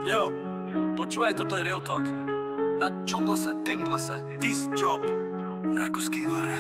Jo, počúvaj, toto je Real Talk. Na Jungle sa, Tingle sa, this job. Rakúsky hore.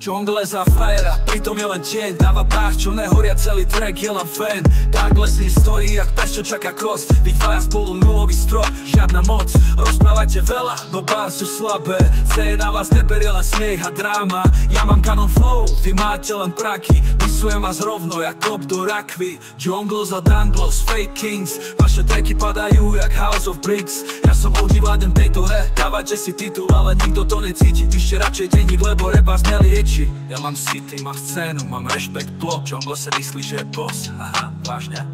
Jungle za frajera, pritom je len tieň. Dáva pár, čo nehoria celý track, je len fan. Takhle si stojí, jak pes, čo čaká kost. Vytvája spolu nulový strop, žiadna moc. Rozprávate veľa, no pár sú slabé. Seje na vás neberie len smiech a dráma. Ja mám kanon flow, vy máte len praky. Pisujem vás rovno, jak kop do rakvy. Jungle za Danglos, fake kings. Vaše tracky padajú, jak House of Bricks. Ja som OG vládem tejto hre, dávate si titul, ale nikto to necíti. Píšte radšej denník, lebo rap vás nelieči. Ja mám city, mám scénu, mám rešpekt, blok. Jungle sa myslí, že je boss, aha, vážne.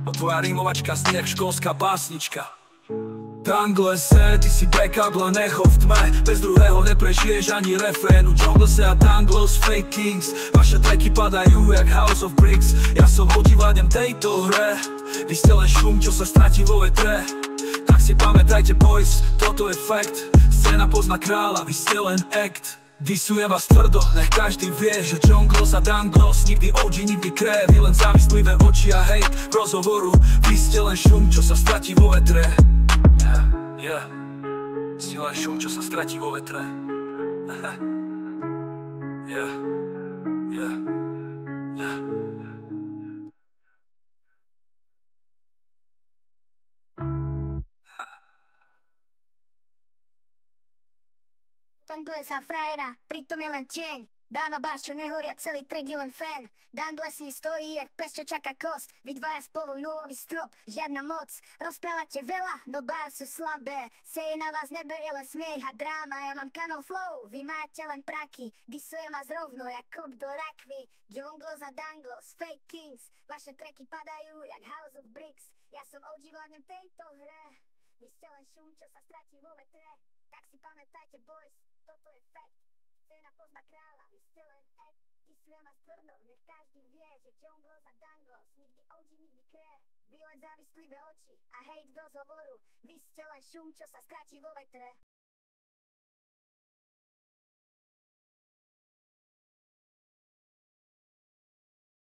No tvoja rímovačka znie jak školská básnička. Tangle se, ty si backup, len echo v tme. Bez druhého neprežiješ ani refrénu. Jungle se a Danglos, fake kings. Vaše tracky padajú jak House of Bricks. Ja som OG vládem tejto hre. Vy ste len šum, čo sa stratí vo vetre. Tak si pamätajte boys, toto je fakt. Scéna pozná kráľa, vy ste len act. Disujem vás tvrdo, nech každý vie, že Jungle a Danglos, nikdy OG, nikdy krév. Vy len závislivé oči a hejt v rozhovoru. Vy ste len šum, čo sa stratí vo vetre. Yeah, si len šum, čo sa stratí vo vetre. Yeah, yeah, yeah. Tangle za frajera, pritom je len tieň. Dáva bás, čo nehoria celý track, je len fan. Dangle si stojí, jak pes, čo čaká kost. Vy dvaja spolu nulový strop, žiadna moc. Rozprávate veľa, no bár sú slabé. Seje na vás neberie len smiech a dráma. Ja mám kanon flow, vy máte len praky. Disujem vás rovno, jak kop do rakvy. Jungle za Danglos, fake kings. Vaše tracky padajú, jak House of Bricks. Ja som OG vládnem tejto hre. Vy ste len šum, čo sa stratí vo vetre. Tak si pamätajte boys, toto je fakt. Scéna pozná kráľa, vy ste len act. Disujem vás tvrdo, nech každý vie, že Jungle a Danglos, nikdy OG, nikdy krév. Vy len závislivé oči a hejt v rozhovoru. Vy ste len šum, čo sa stratí vo vetre.